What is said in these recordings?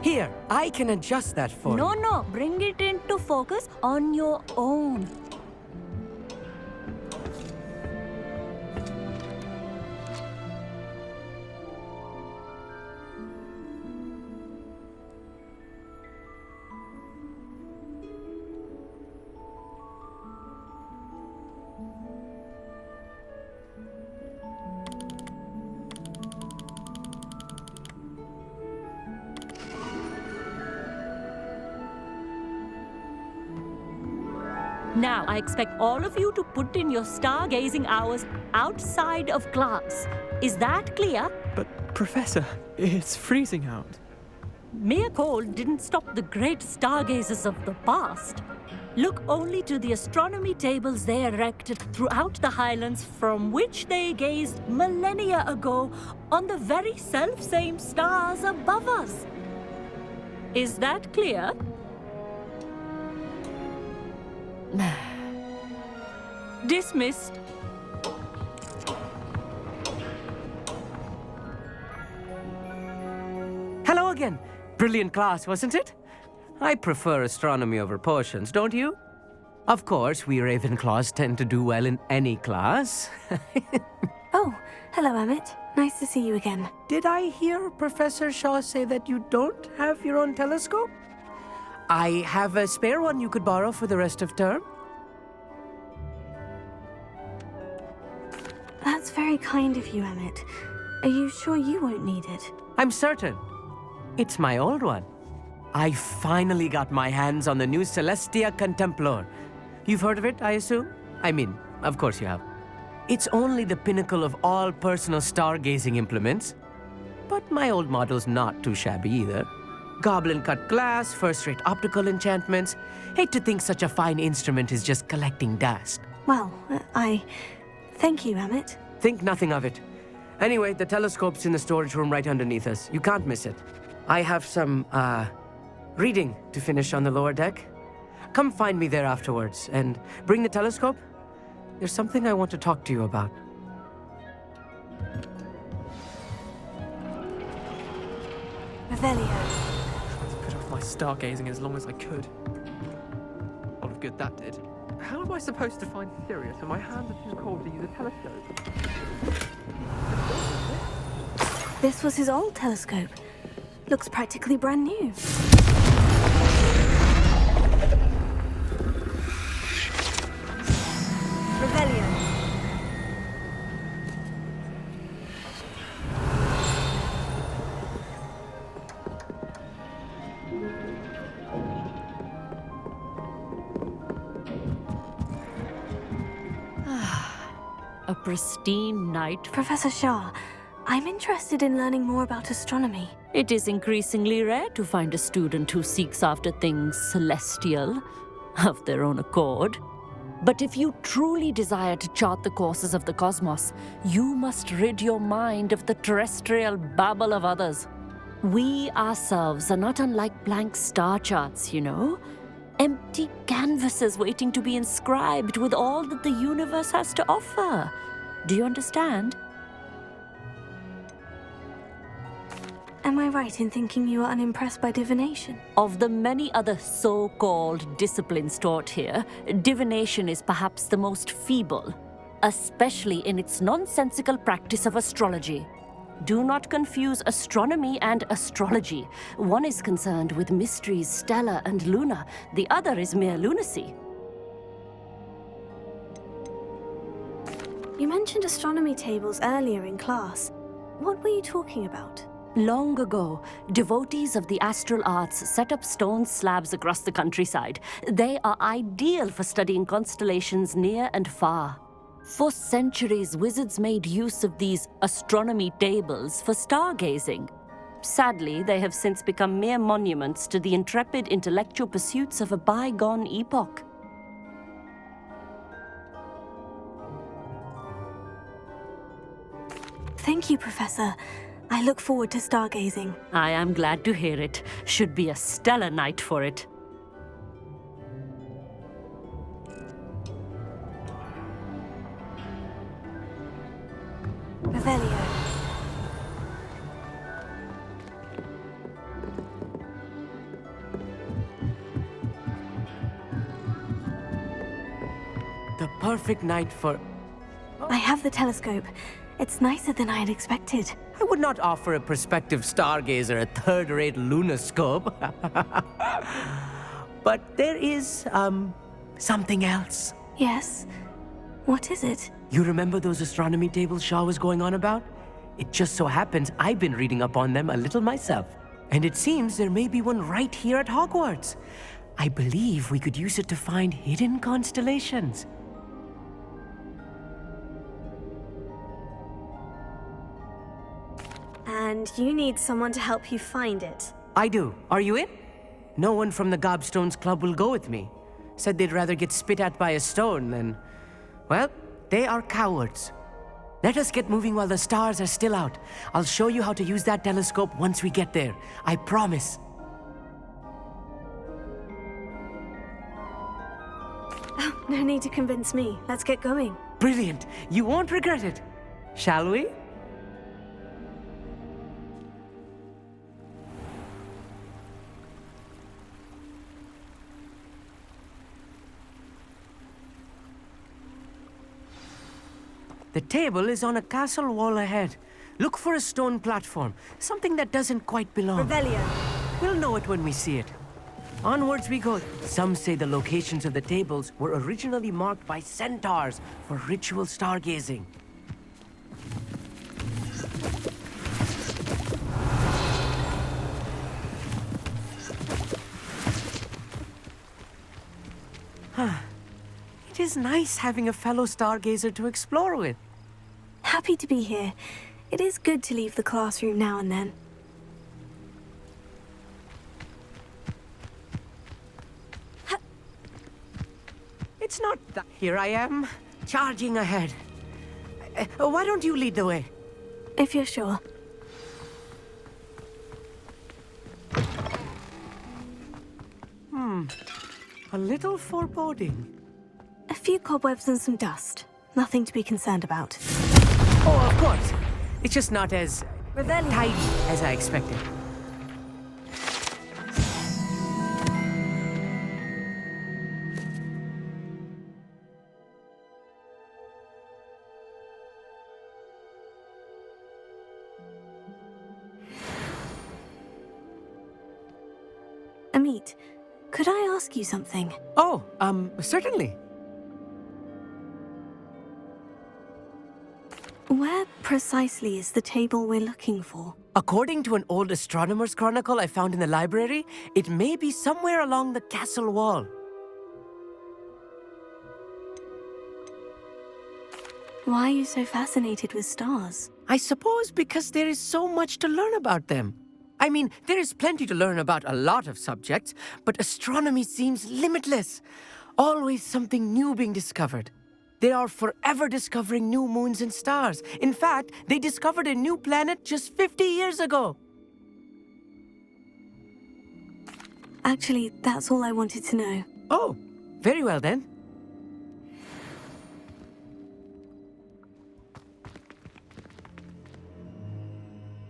Here, I can adjust that for you. No, bring it into focus on your own. Now, I expect all of you to put in your stargazing hours outside of class. Is that clear? But, Professor, it's freezing out. Mere cold didn't stop the great stargazers of the past. Look only to the astronomy tables they erected throughout the highlands from which they gazed millennia ago on the very self-same stars above us. Is that clear? Dismissed. Hello again. Brilliant class, wasn't it? I prefer astronomy over potions, don't you? Of course, we Ravenclaws tend to do well in any class. Oh, hello, Emmett. Nice to see you again. Did I hear Professor Shaw say that you don't have your own telescope? I have a spare one you could borrow for the rest of term. That's very kind of you, Emmett. Are you sure you won't need it? I'm certain. It's my old one. I finally got my hands on the new Celestia Contemplor. You've heard of it, I assume? I mean, of course you have. It's only the pinnacle of all personal stargazing implements. But my old model's not too shabby either. Goblin-cut glass, first-rate optical enchantments. Hate to think such a fine instrument is just collecting dust. Well, thank you, Emmett. Think nothing of it. Anyway, the telescope's in the storage room right underneath us. You can't miss it. I have some, reading to finish on the lower deck. Come find me there afterwards, and bring the telescope. There's something I want to talk to you about. Revelio. I put off my stargazing as long as I could. A lot of good that did. How am I supposed to find Sirius when my hands are too cold to use a telescope? This was his old telescope. Looks practically brand new. Revelio. A pristine night. Professor Shaw, I'm interested in learning more about astronomy. It is increasingly rare to find a student who seeks after things celestial, of their own accord. But if you truly desire to chart the courses of the cosmos, you must rid your mind of the terrestrial babble of others. We ourselves are not unlike blank star charts, you know? Empty canvases waiting to be inscribed with all that the universe has to offer. Do you understand? Am I right in thinking you are unimpressed by divination? Of the many other so-called disciplines taught here, divination is perhaps the most feeble, especially in its nonsensical practice of astrology. Do not confuse astronomy and astrology. One is concerned with mysteries stellar and lunar. The other is mere lunacy. You mentioned astronomy tables earlier in class. What were you talking about? Long ago, devotees of the astral arts set up stone slabs across the countryside. They are ideal for studying constellations near and far. For centuries, wizards made use of these astronomy tables for stargazing. Sadly, they have since become mere monuments to the intrepid intellectual pursuits of a bygone epoch. Thank you, Professor. I look forward to stargazing. I am glad to hear it. Should be a stellar night for it. Revelio. perfect night for... I have the telescope. It's nicer than I had expected. I would not offer a prospective stargazer a third-rate lunoscope. But there is, something else. Yes? What is it? You remember those astronomy tables Shaw was going on about? It just so happens I've been reading up on them a little myself. And it seems there may be one right here at Hogwarts. I believe we could use it to find hidden constellations. And you need someone to help you find it. I do. Are you in? No one from the Gobstones Club will go with me. Said they'd rather get spit at by a stone than... Well, they are cowards. Let us get moving while the stars are still out. I'll show you how to use that telescope once we get there. I promise. Oh, no need to convince me. Let's get going. Brilliant. You won't regret it. Shall we? The table is on a castle wall ahead. Look for a stone platform, something that doesn't quite belong. Revelio. We'll know it when we see it. Onwards we go. Some say the locations of the tables were originally marked by centaurs for ritual stargazing. It is nice having a fellow stargazer to explore with. Happy to be here. It is good to leave the classroom now and then. It's not that. Here I am, charging ahead. Why don't you lead the way? If you're sure. A little foreboding. A few cobwebs and some dust. Nothing to be concerned about. Oh, of course. It's just not as Revelio. tidy as I expected. Amit, could I ask you something? Oh, certainly. Where precisely is the table we're looking for? According to an old astronomer's chronicle I found in the library, it may be somewhere along the castle wall. Why are you so fascinated with stars? I suppose because there is so much to learn about them. I mean, there is plenty to learn about a lot of subjects, but astronomy seems limitless. Always something new being discovered. They are forever discovering new moons and stars. In fact, they discovered a new planet just 50 years ago. Actually, that's all I wanted to know. Oh, very well then.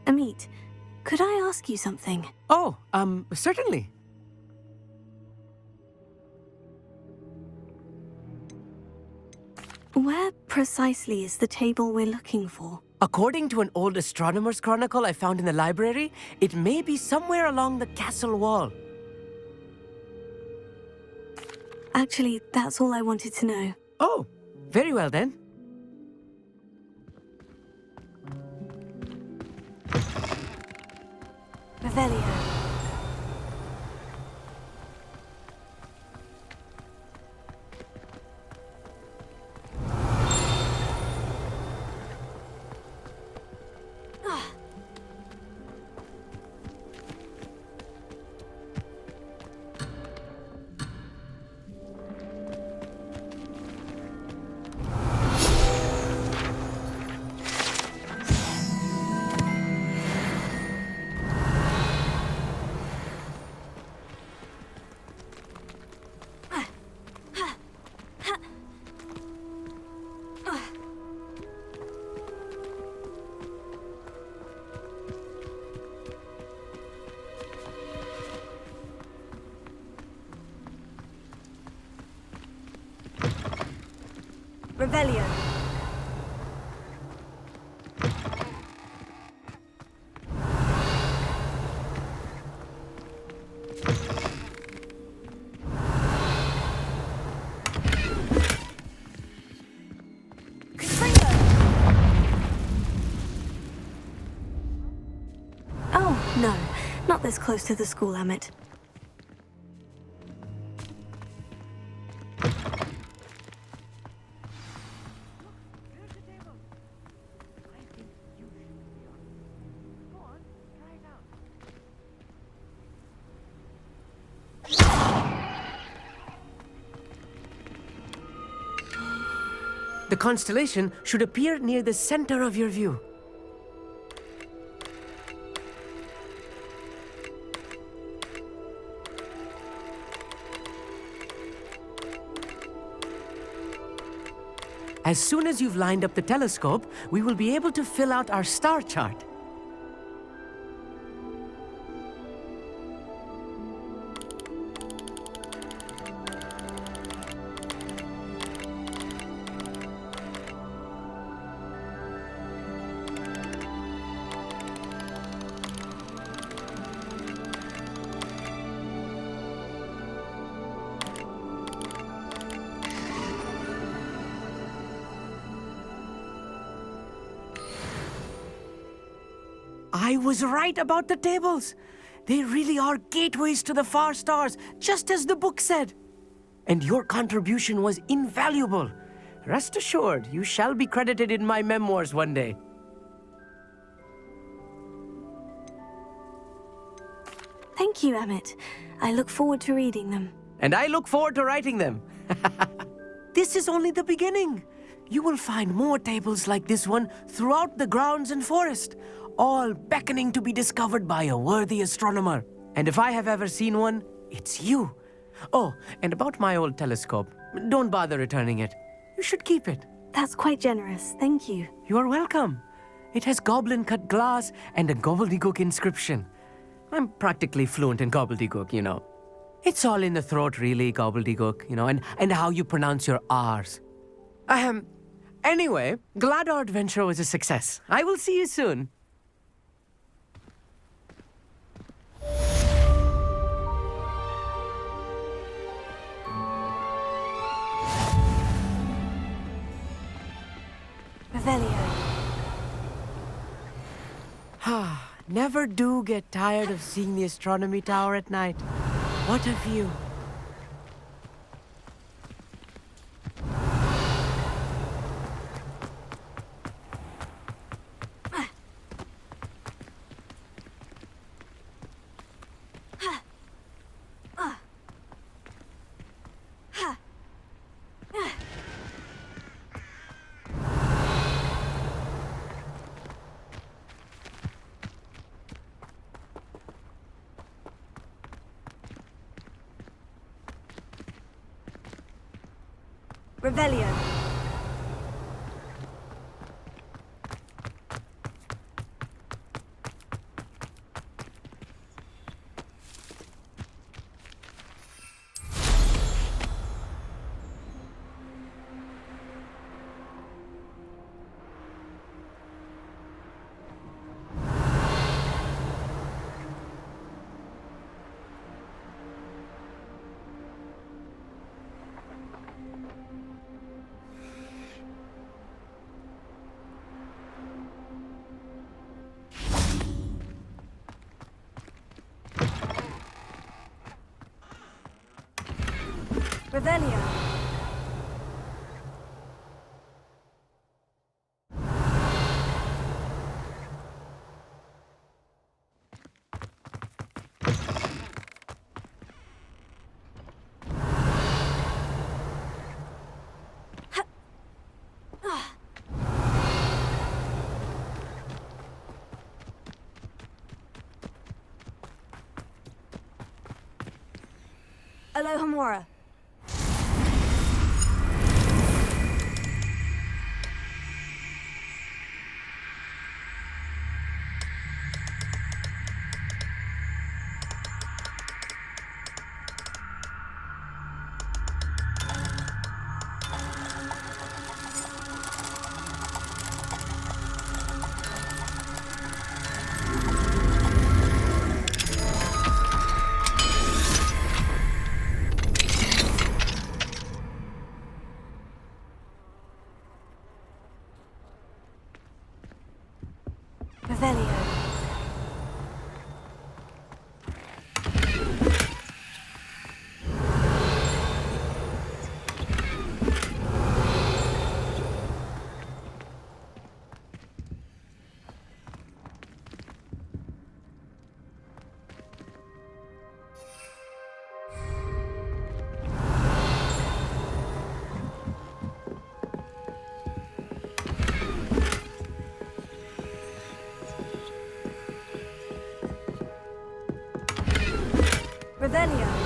Amit, could I ask you something? Oh, certainly. Where precisely is the table we're looking for? According to an old astronomer's chronicle I found in the library, it may be somewhere along the castle wall. Actually, that's all I wanted to know. Oh, very well then. Revelio. Revelio. Oh, no. Not this close to the school, Amit. The constellation should appear near the center of your view. As soon as you've lined up the telescope, we will be able to fill out our star chart. I was right about the tables. They really are gateways to the far stars, just as the book said. And your contribution was invaluable. Rest assured, you shall be credited in my memoirs one day. Thank you, Amit. I look forward to reading them. And I look forward to writing them. This is only the beginning. You will find more tables like this one throughout the grounds and forest, all beckoning to be discovered by a worthy astronomer. And if I have ever seen one, it's you. Oh, and about my old telescope, don't bother returning it. You should keep it. That's quite generous. Thank you. You're welcome. It has goblin-cut glass and a gobbledygook inscription. I'm practically fluent in gobbledygook, you know. It's all in the throat, really, gobbledygook, you know, and how you pronounce your R's. Anyway, glad our adventure was a success. I will see you soon. Revelio. Never do get tired of seeing the astronomy tower at night. What a view. Revelio. Revelio. Alohomora. Revelio.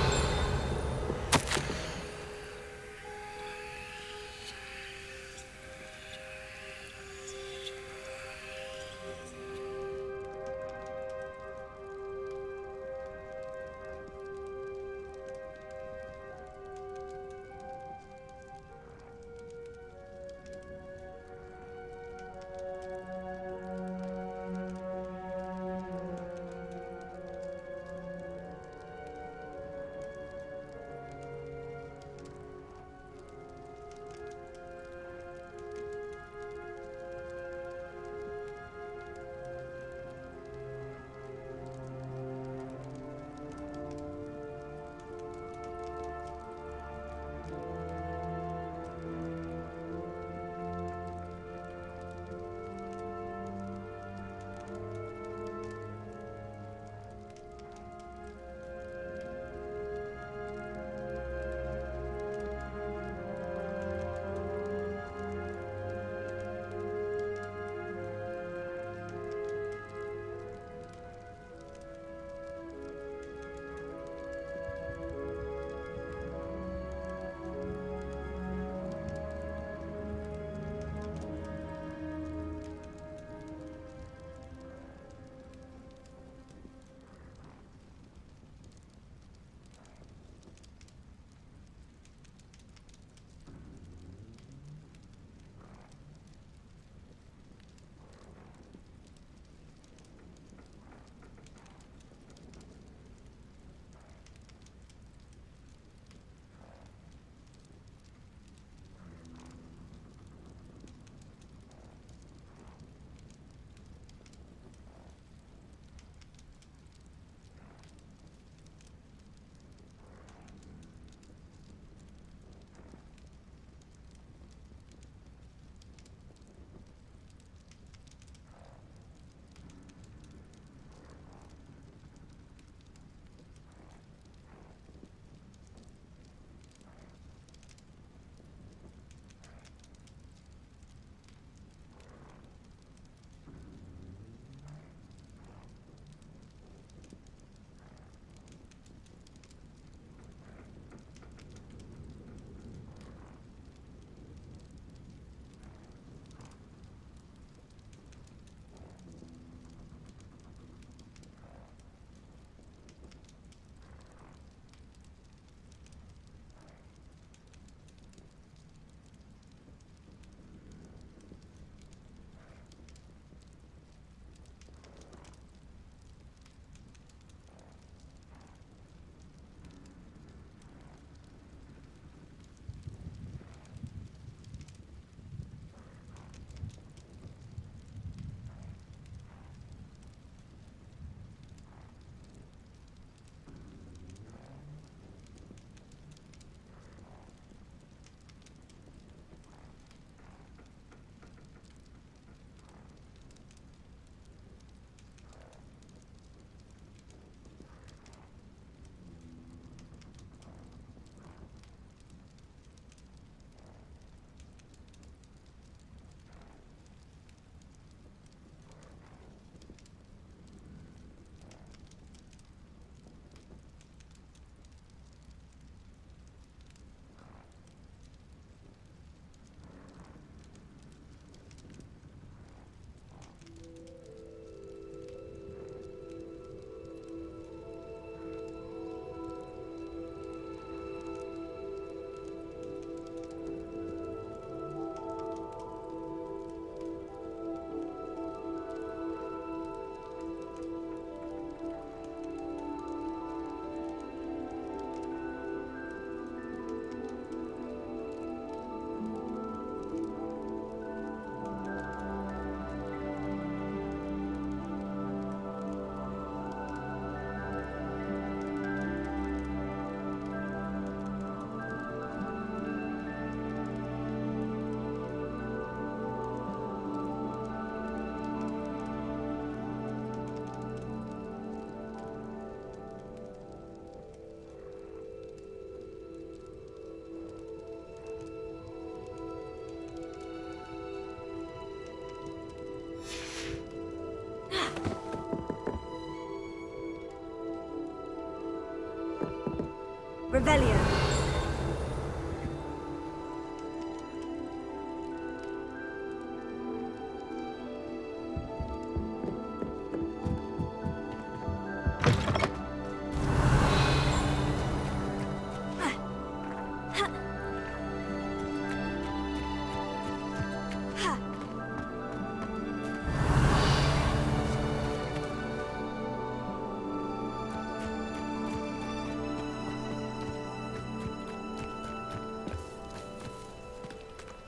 Revelio.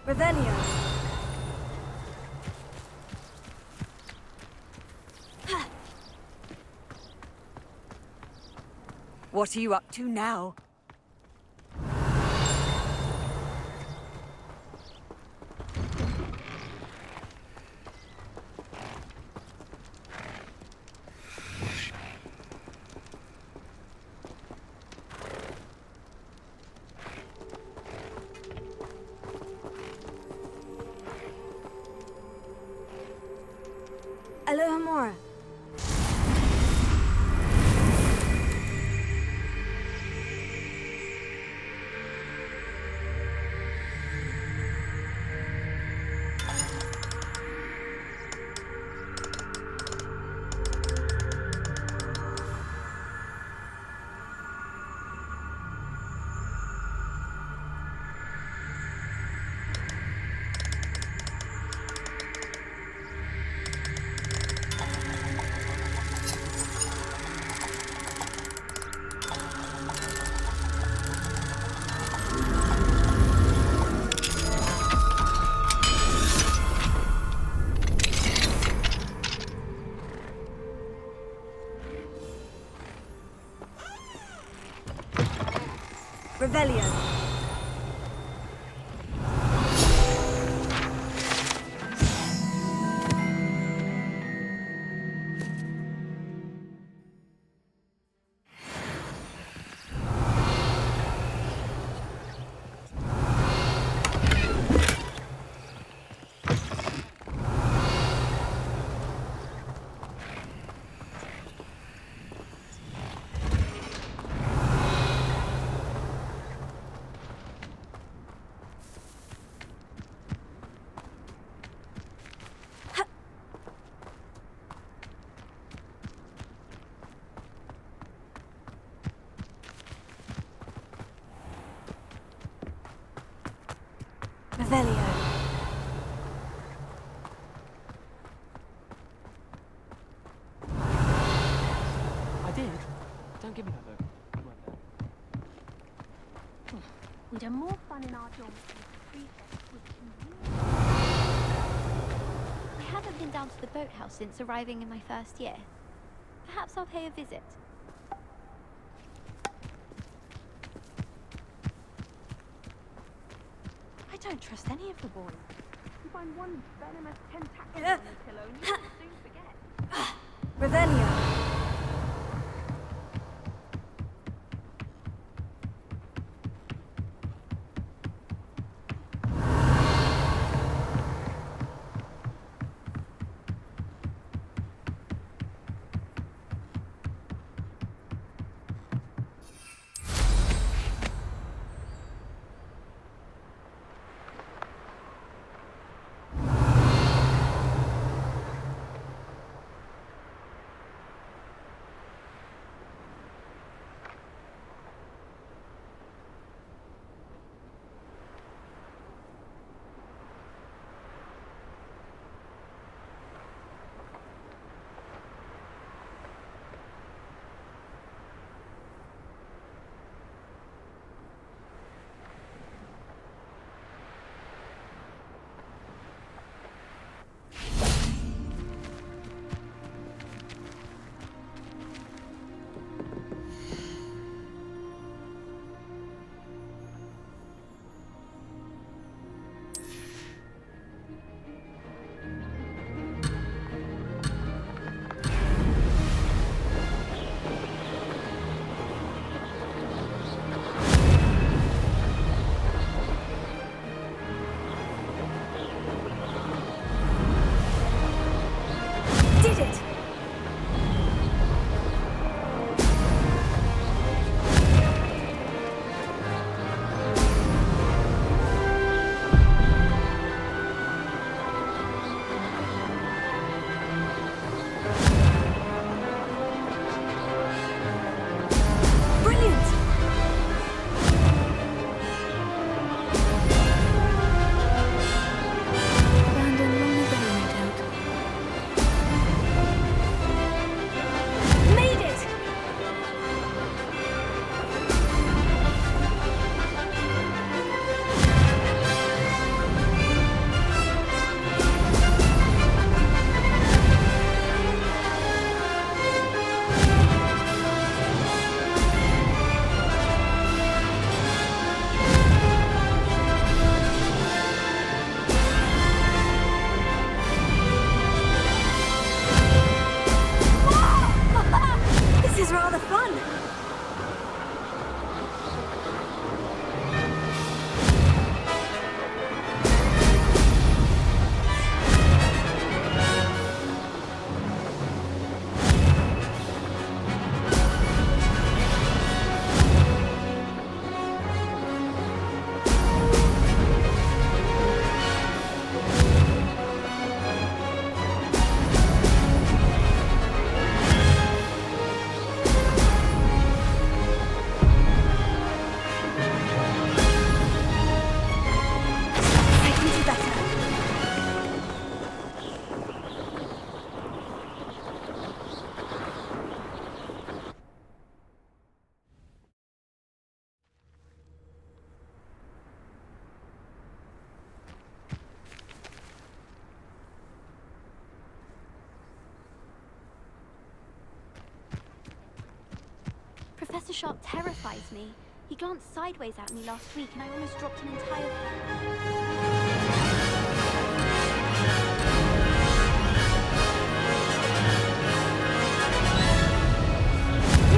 Revelio. What are you up to now? Alohomora. Revelio. Revelio. I did. Don't give me that look. You weren't there. We'd have more fun in our dorm if the prefect was convenient. I haven't been down to the boathouse since arriving in my first year. Perhaps I'll pay a visit. I don't trust any of the boys. You find one venomous tentacle on the pillow and you'll soon forget. Revelio. Mr. Sharp terrifies me. He glanced sideways at me last week and I almost dropped an entire...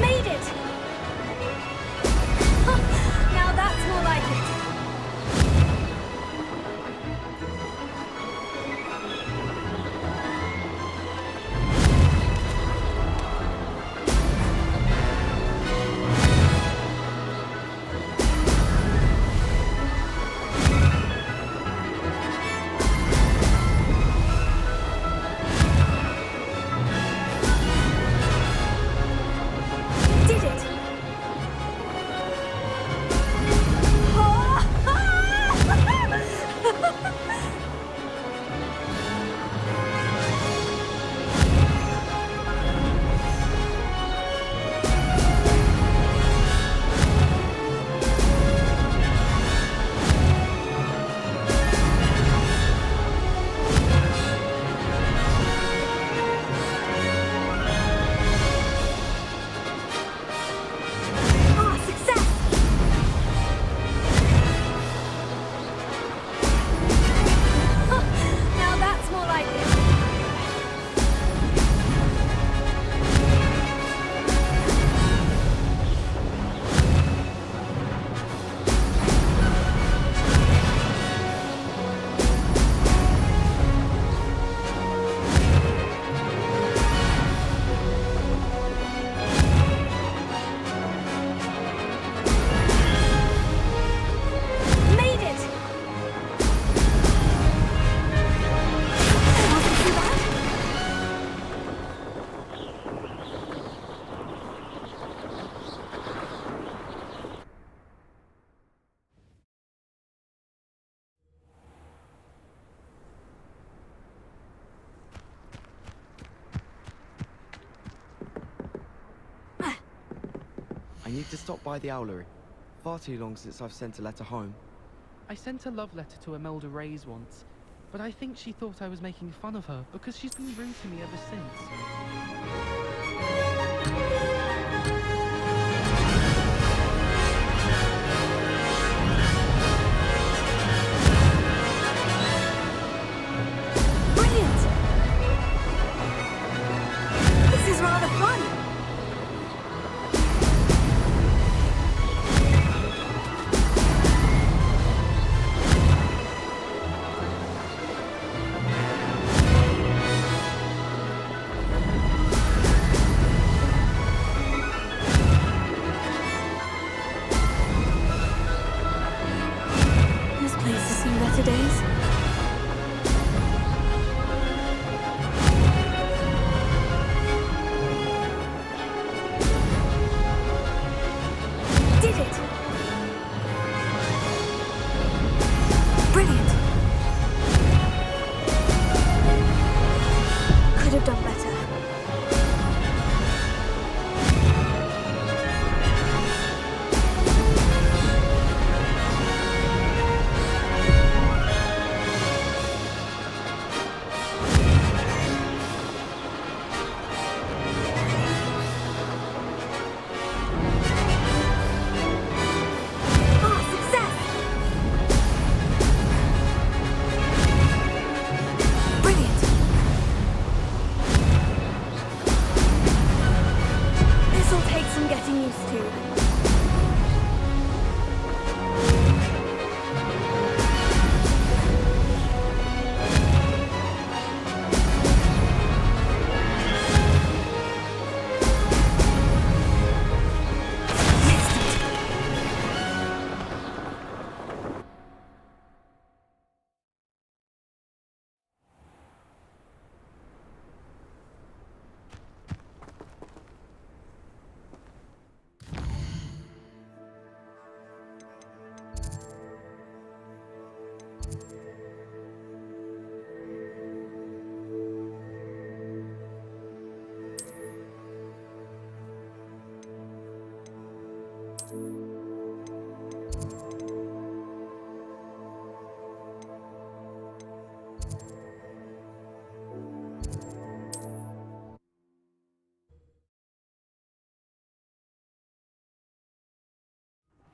Made it! Now that's more like it. Did it! Ah, success! Now that's more like it. Made it! That wasn't too bad. I need to stop by the owlery. Far too long since I've sent a letter home. I sent a love letter to Imelda Reyes once, but I think she thought I was making fun of her because she's been rude to me ever since. Brilliant! This is rather fun. This place has seen better days. Did it! Brilliant! Could have done better. Ah, success! Brilliant! This'll take some getting used to.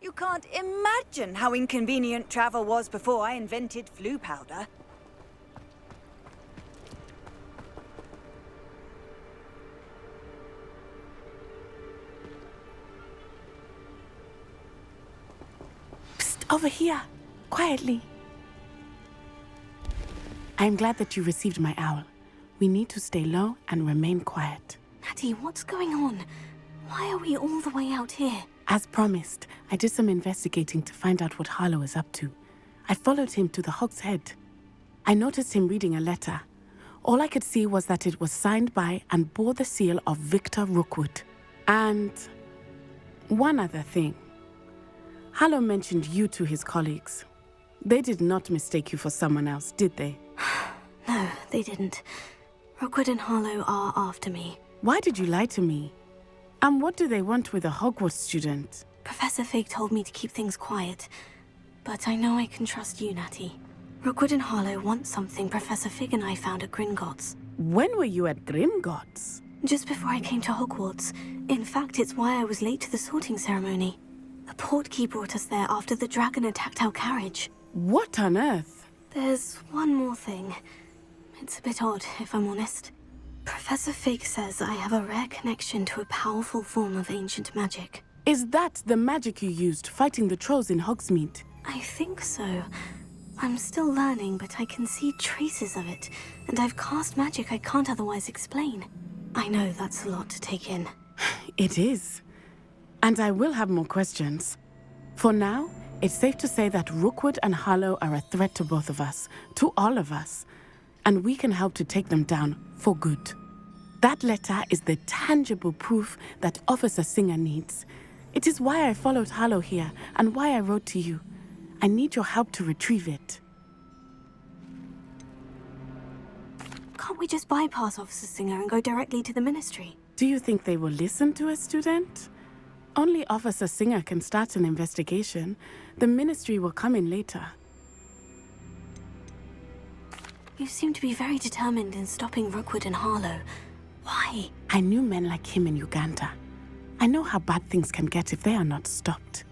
You can't imagine how inconvenient travel was before I invented flu powder. Psst, over here. Quietly. I'm glad that you received my owl. We need to stay low and remain quiet. Natty, what's going on? Why are we all the way out here? As promised, I did some investigating to find out what Harlow is up to. I followed him to the Hog's Head. I noticed him reading a letter. All I could see was that it was signed by and bore the seal of Victor Rookwood. And one other thing. Harlow mentioned you to his colleagues. They did not mistake you for someone else, did they? No, they didn't. Rookwood and Harlow are after me. Why did you lie to me? And what do they want with a Hogwarts student? Professor Fig told me to keep things quiet, but I know I can trust you, Natty. Rookwood and Harlow want something Professor Fig and I found at Gringotts. When were you at Gringotts? Just before I came to Hogwarts. In fact, it's why I was late to the sorting ceremony. The portkey brought us there after the dragon attacked our carriage. What on earth? There's one more thing. It's a bit odd, if I'm honest. Professor Fig says I have a rare connection to a powerful form of ancient magic. Is that the magic you used fighting the trolls in Hogsmeade? I think so. I'm still learning, but I can see traces of it, and I've cast magic I can't otherwise explain. I know that's a lot to take in. It is. And I will have more questions. For now, it's safe to say that Rookwood and Harlow are a threat to both of us, to all of us. And we can help to take them down for good. That letter is the tangible proof that Officer Singer needs. It is why I followed Harlow here and why I wrote to you. I need your help to retrieve it. Can't we just bypass Officer Singer and go directly to the Ministry? Do you think they will listen to a student? Only Officer Singer can start an investigation. The Ministry will come in later. You seem to be very determined in stopping Rookwood and Harlow. Why? I knew men like him in Uganda. I know how bad things can get if they are not stopped.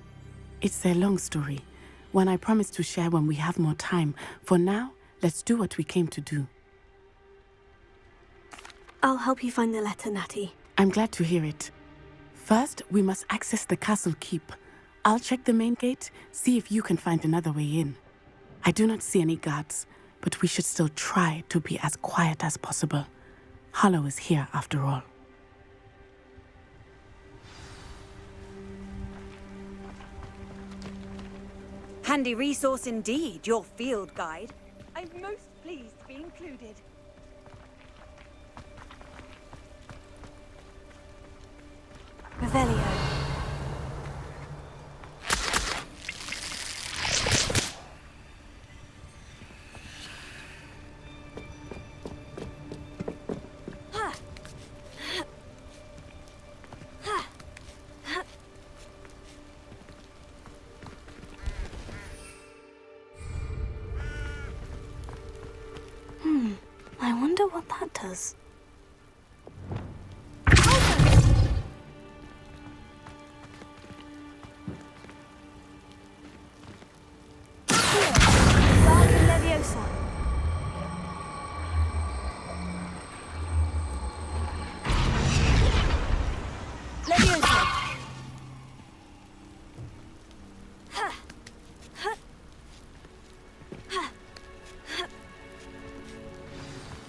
It's a long story, one I promise to share when we have more time. For now, let's do what we came to do. I'll help you find the letter, Natty. I'm glad to hear it. First, we must access the castle keep. I'll check the main gate, see if you can find another way in. I do not see any guards, but we should still try to be as quiet as possible. Harlow is here after all. Handy resource indeed, your field guide. I'm most pleased to be included. Revelio. I wonder what that does. Leviosa. Leviosa.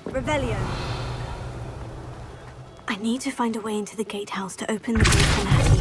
Revelio. I need to find a way into the gatehouse to open the gate for Natty.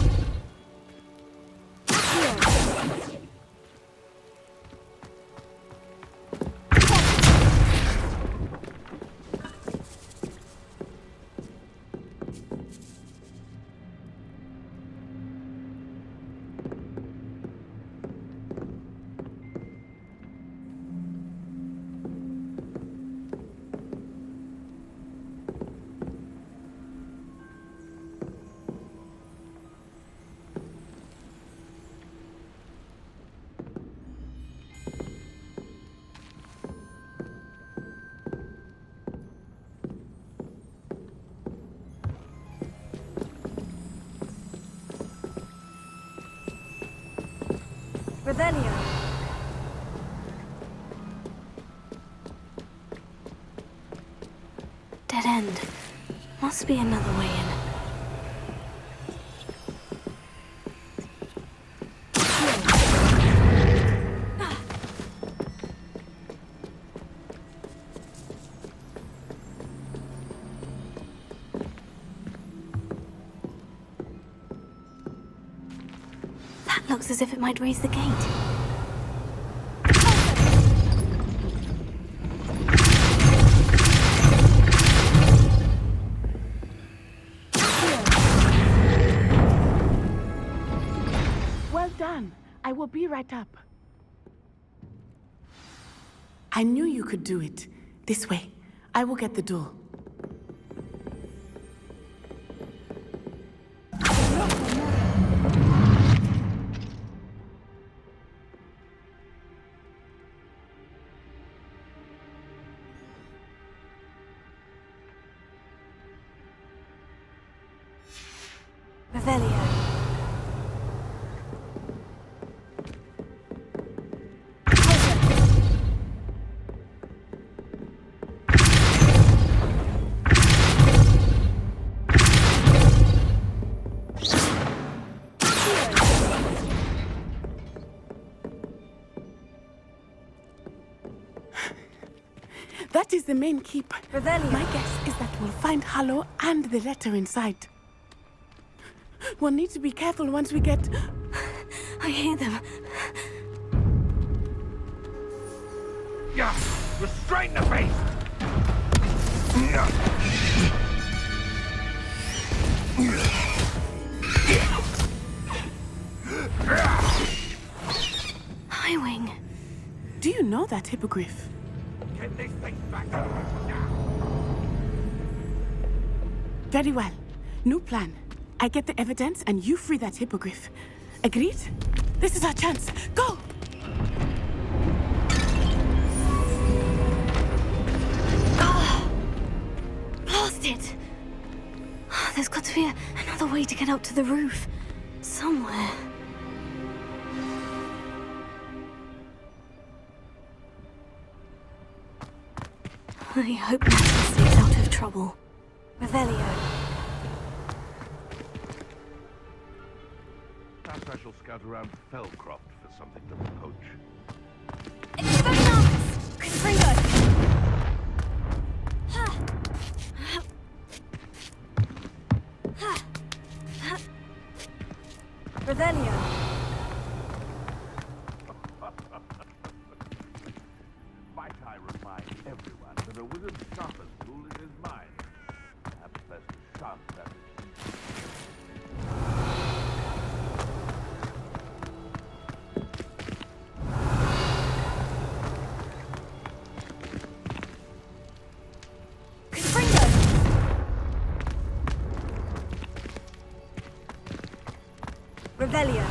Revelio. Dead end. Must be another way in. That looks as if it might raise the gate. Well done. I will be right up. I knew you could do it. This way. I will get the door. Revelio. That is the main keep. Revelio. My guess is that we'll find Hollow and the letter inside. We'll need to be careful once we get... I hear them. Yeah, restrain the beast! Highwing. Do you know that hippogriff? Get this thing back now! Very well. New plan. I get the evidence and you free that hippogriff. Agreed? This is our chance. Go! Blast it! There's got to be another way to get up to the roof. Somewhere. I hope Natalie stays out of trouble. Revelio. Perhaps I shall scout around Fellcroft for something to poach. Revelio. Might I remind everyone that a wizard's sharpest tool is his mind. Perhaps best to sharp that. Revelio.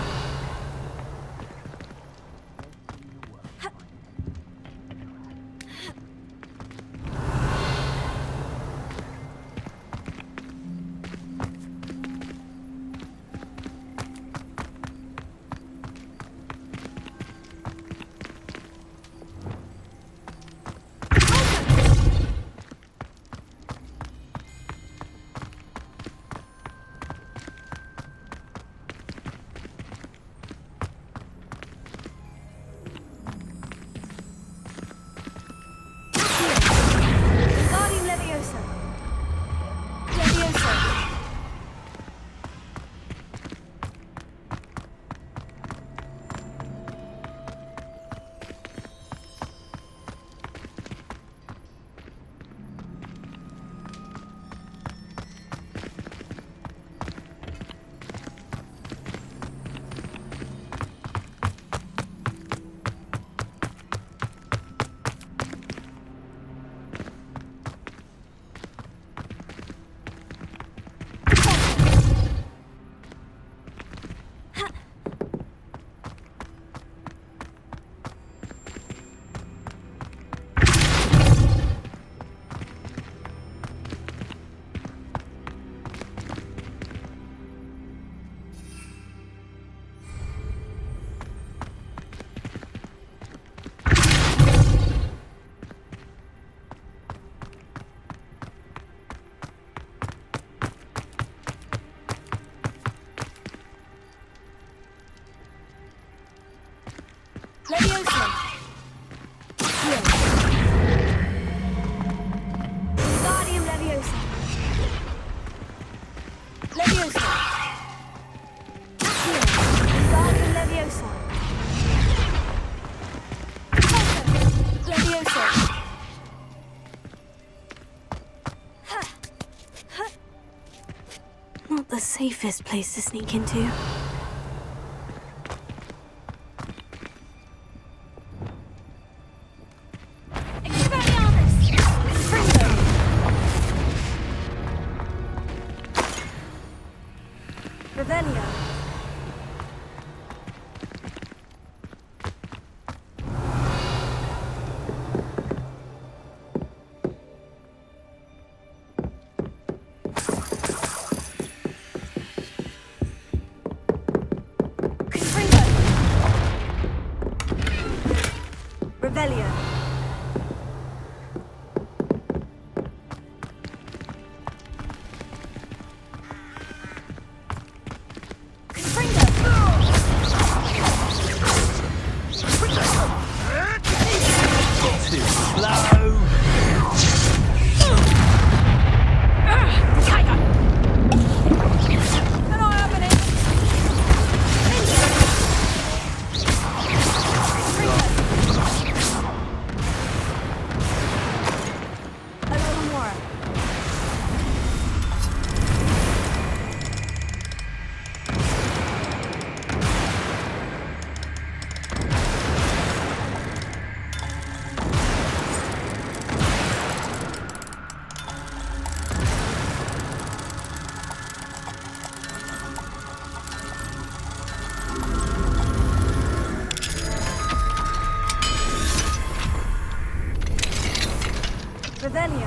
Leviosa! Here. Guardian Leviosa! Leviosa! Here. Guardian Leviosa! Leviosa! Not the safest place to sneak into. Revelio. Confringo. Revelio. Revelio.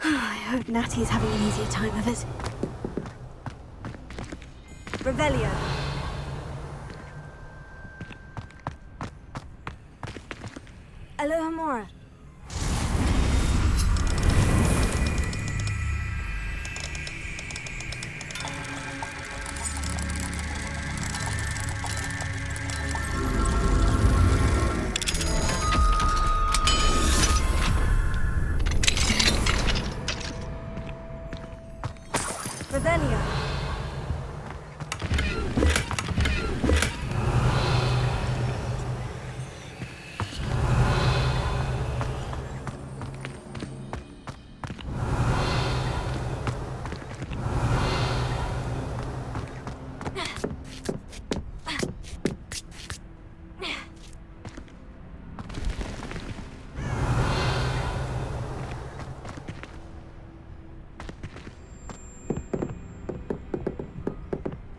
I hope Natty's having an easier time of it. Revelio. Alohomora. Revelio.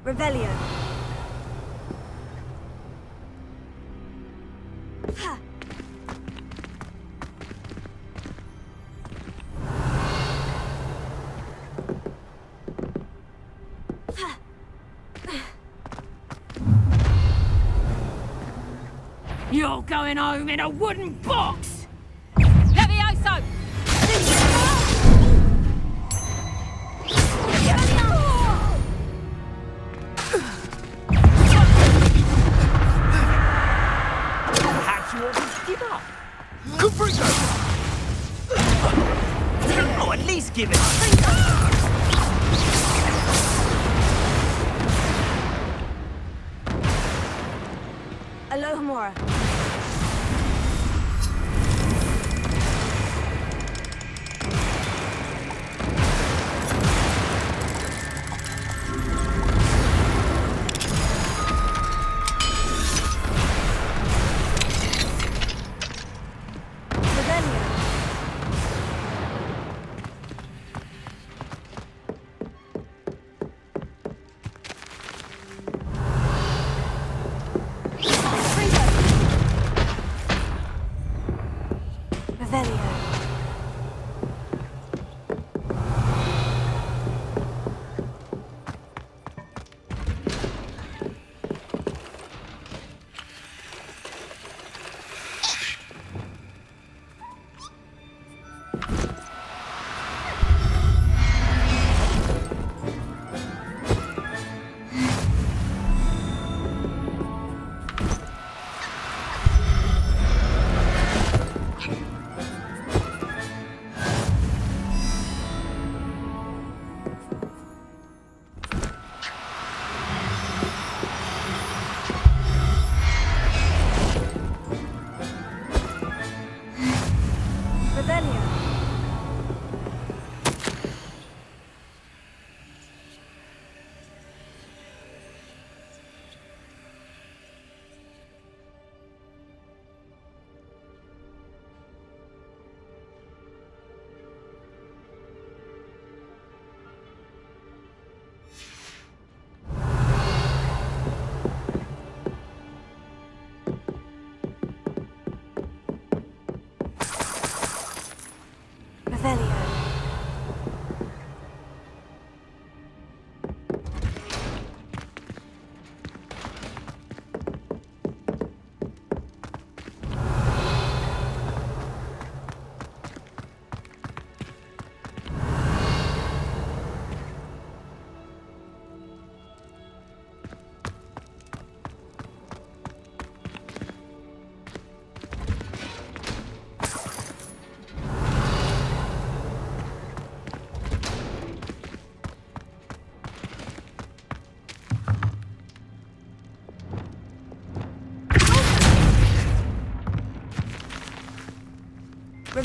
Revelio. Ha. Ha. You're going home in a wooden box! Levioso! Oh, at least give it. Alohomora. Revelio.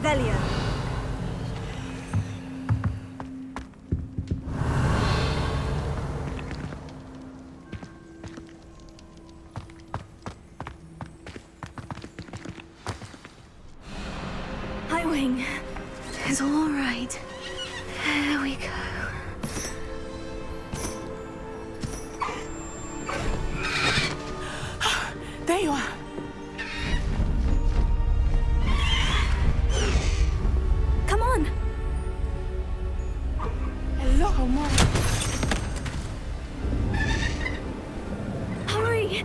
Revelio. Highwing is all right. There we go. There you are. Come on. Hello, Mom. Hurry.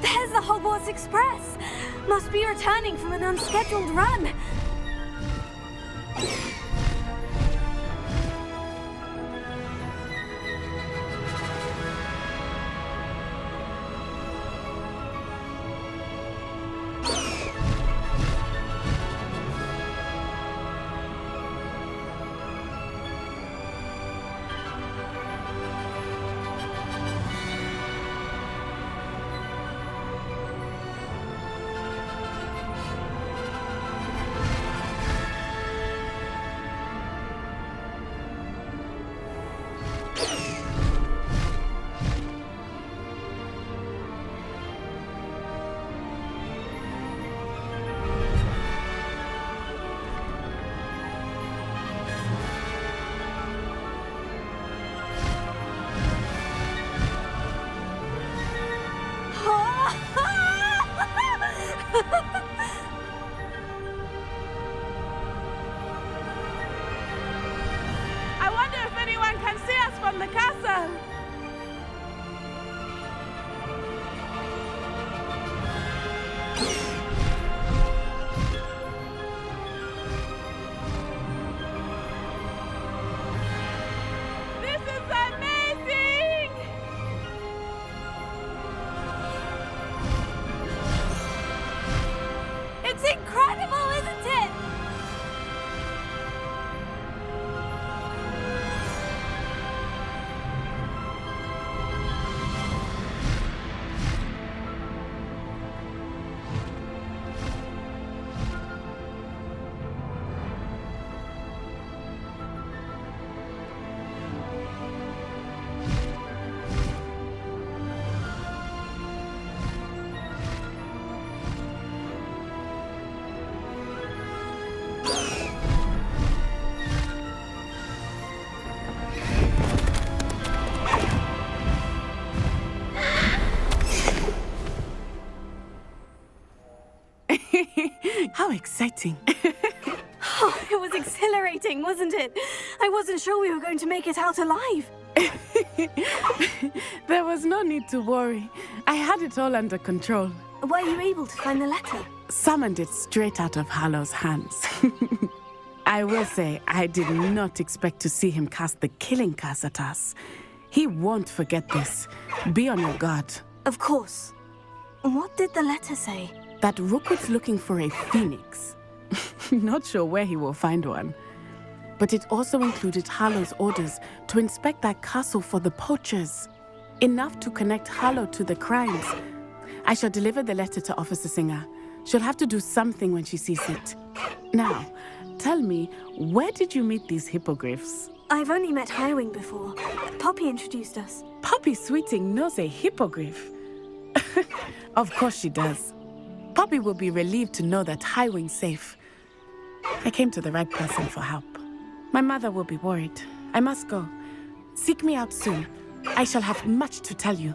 There's the Hogwarts Express! Must be returning from an unscheduled run! I wonder if anyone can see us from the castle. This is amazing! It's incredible, isn't it? How exciting. Oh, it was exhilarating, wasn't it? I wasn't sure we were going to make it out alive. There was no need to worry. I had it all under control. Were you able to find the letter? Summoned it straight out of Hallow's hands. I will say, I did not expect to see him cast the killing curse at us. He won't forget this. Be on your guard. Of course. What did the letter say? That Rookwood's looking for a phoenix. Not sure where he will find one. But it also included Hallow's orders to inspect that castle for the poachers. Enough to connect Hallow to the crimes. I shall deliver the letter to Officer Singer. She'll have to do something when she sees it. Now, tell me, where did you meet these hippogriffs? I've only met Highwing before. Poppy introduced us. Poppy Sweeting knows a hippogriff. Of course she does. Poppy will be relieved to know that Highwing's safe. I came to the right person for help. My mother will be worried. I must go. Seek me out soon. I shall have much to tell you.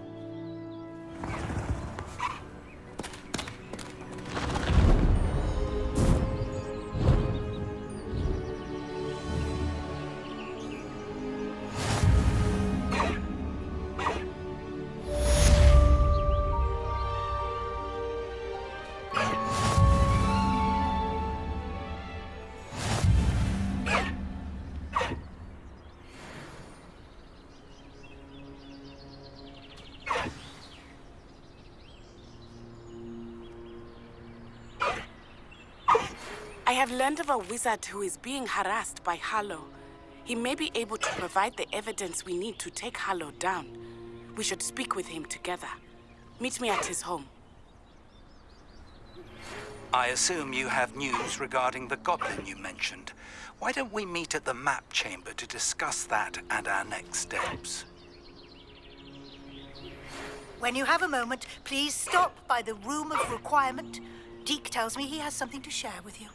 I have learned of a wizard who is being harassed by Harlow. He may be able to provide the evidence we need to take Harlow down. We should speak with him together. Meet me at his home. I assume you have news regarding the goblin you mentioned. Why don't we meet at the map chamber to discuss that and our next steps? When you have a moment, please stop by the Room of Requirement. Deke tells me he has something to share with you.